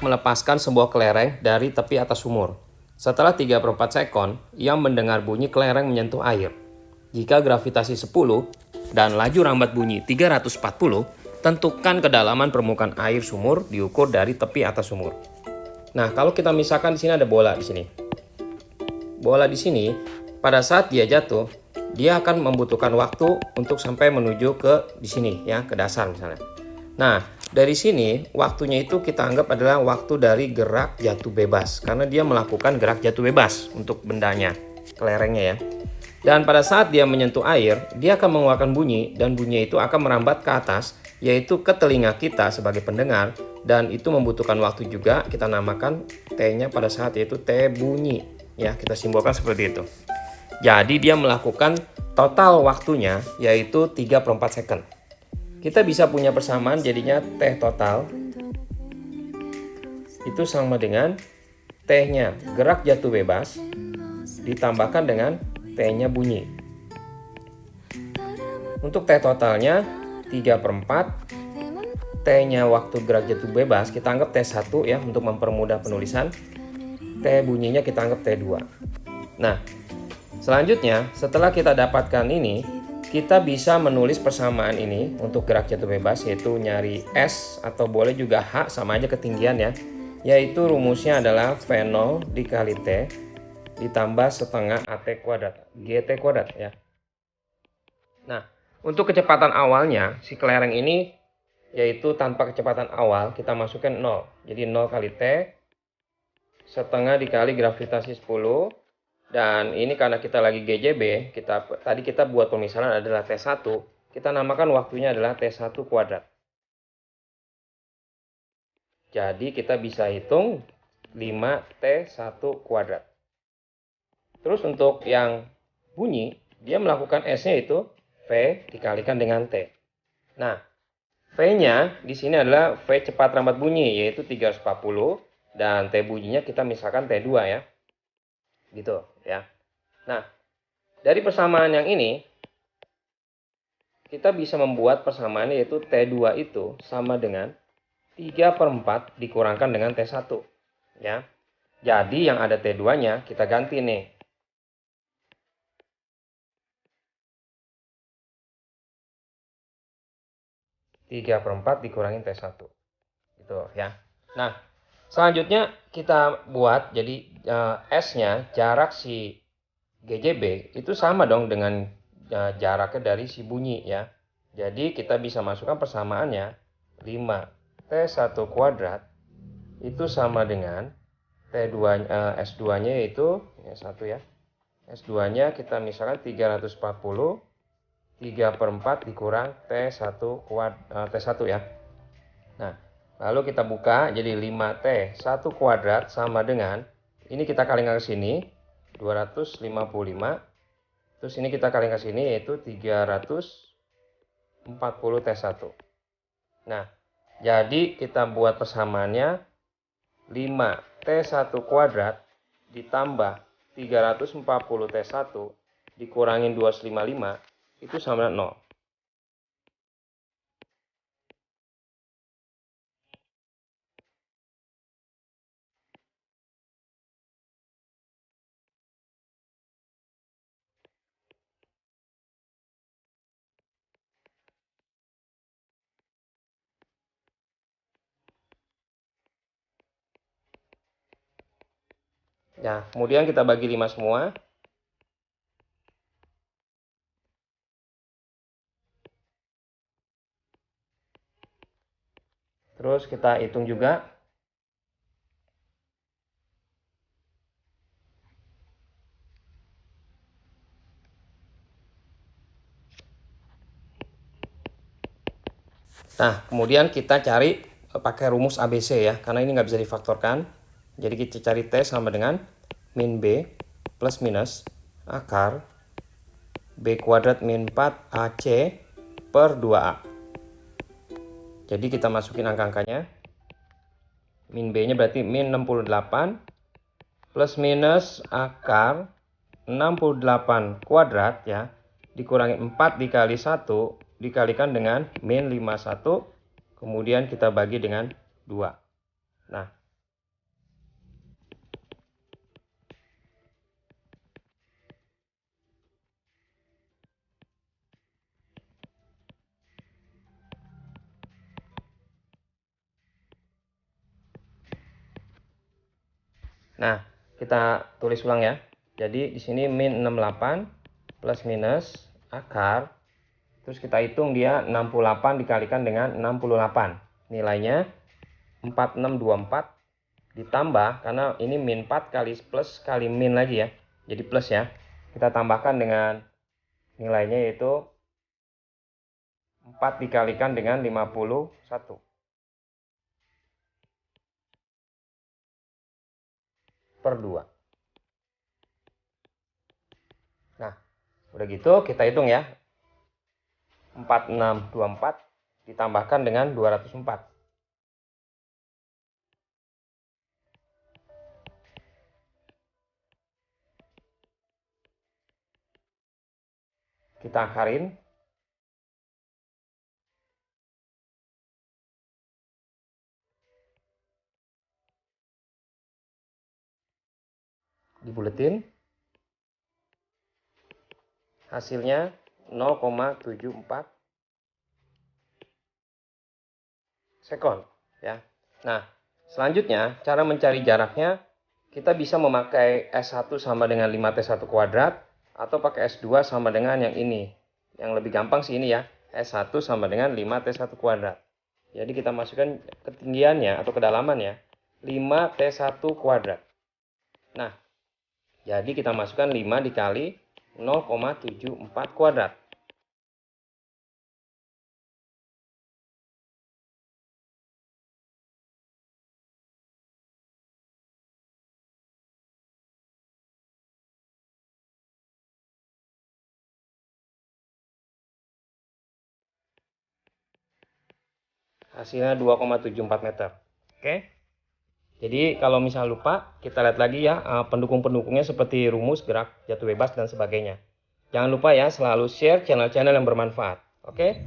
melepaskan sebuah kelereng dari tepi atas sumur. Setelah 3/4 sekon, ia mendengar bunyi kelereng menyentuh air. Jika gravitasi 10 dan laju rambat bunyi 340, tentukan kedalaman permukaan air sumur diukur dari tepi atas sumur. Nah, kalau kita misalkan di sini ada bola di sini. Bola di sini, pada saat dia jatuh, dia akan membutuhkan waktu untuk sampai menuju ke di sini ya, ke dasar misalnya. Nah, dari sini waktunya itu kita anggap adalah waktu dari gerak jatuh bebas karena dia melakukan gerak jatuh bebas untuk bendanya, kelerengnya ya. Dan pada saat dia menyentuh air, dia akan mengeluarkan bunyi dan bunyi itu akan merambat ke atas, yaitu ke telinga kita sebagai pendengar, dan itu membutuhkan waktu juga. Kita namakan T-nya pada saat yaitu T bunyi ya, kita simbolkan seperti itu. Jadi dia melakukan total waktunya yaitu 3/4 second. Kita bisa punya persamaan jadinya T total itu sama dengan T-nya gerak jatuh bebas ditambahkan dengan T-nya bunyi. Untuk T totalnya 3/4, T-nya waktu gerak jatuh bebas kita anggap T1 ya untuk mempermudah penulisan. T bunyinya kita anggap T2. Nah, selanjutnya setelah kita dapatkan ini, kita bisa menulis persamaan ini untuk gerak jatuh bebas, yaitu nyari S atau boleh juga H, sama aja ketinggian ya. Yaitu rumusnya adalah V0 dikali T ditambah setengah AT kuadrat, GT kuadrat ya. Nah, untuk kecepatan awalnya si kelereng ini yaitu tanpa kecepatan awal kita masukkan 0. Jadi 0 kali T setengah dikali gravitasi 10. Dan ini karena kita lagi GJB, tadi kita buat pemisalan adalah T1, kita namakan waktunya adalah T1 kuadrat. Jadi kita bisa hitung 5T1 kuadrat. Terus untuk yang bunyi, dia melakukan S-nya itu V dikalikan dengan T. Nah, V-nya di sini adalah V cepat rambat bunyi, yaitu 340, dan T bunyinya kita misalkan T2 ya. Gitu ya. Nah, dari persamaan yang ini kita bisa membuat persamaan yaitu T2 itu sama dengan 3/4 dikurangkan dengan T1 ya. Jadi yang ada T2-nya kita ganti nih. Tiga per 4 dikurangi T1 gitu ya. Nah, selanjutnya kita buat jadi S-nya jarak si GJB itu sama dong dengan jaraknya dari si bunyi ya. Jadi kita bisa masukkan persamaannya 5T1 kuadrat itu sama dengan T2 S2-nya yaitu ya 1 ya. S2-nya kita misalkan 340 3/4 dikurang T1 T1 ya. Nah, lalu kita buka jadi 5T1 kuadrat sama dengan ini kita kalikan ke sini 255. Terus ini kita kalikan ke sini yaitu 340 T1. Nah, jadi kita buat persamaannya 5T1 kuadrat ditambah 340 T1 dikurangin 255 itu sama dengan 0. Nah, kemudian kita bagi 5 semua. Terus kita hitung juga. Nah, kemudian kita cari pakai rumus ABC ya, karena ini nggak bisa difaktorkan. Jadi kita cari T sama dengan min B plus minus akar B kuadrat min 4 AC per 2A. Jadi kita masukin angka-angkanya. Min B-nya berarti min 68 plus minus akar 68 kuadrat ya, dikurangi 4 dikali 1 dikalikan dengan min 51, kemudian kita bagi dengan 2. Nah, Nah, kita tulis ulang ya. Jadi di sini min 68 plus minus akar. Terus kita hitung dia 68 dikalikan dengan 68. Nilainya 4624 ditambah, karena ini min 4 kali plus kali min lagi ya. Jadi plus ya. Kita tambahkan dengan nilainya yaitu 4 dikalikan dengan 51 per 2. Nah, udah gitu kita hitung ya. 4624 ditambahkan dengan 204. Kita akarin. Dibuletin. Hasilnya 0,74 sekon ya. Nah, selanjutnya cara mencari jaraknya kita bisa memakai S1 sama dengan 5T1 kuadrat atau pakai S2 sama dengan yang ini. Yang lebih gampang sih ini ya. S1 sama dengan 5T1 kuadrat. Jadi kita masukkan ketinggiannya atau kedalamannya 5T1 kuadrat. Nah, jadi kita masukkan 5 dikali 0,74 kuadrat. Hasilnya 2,74 meter. Oke. Jadi kalau misal lupa, kita lihat lagi ya pendukung-pendukungnya seperti rumus, gerak, jatuh bebas, dan sebagainya. Jangan lupa ya selalu share channel-channel yang bermanfaat. Oke.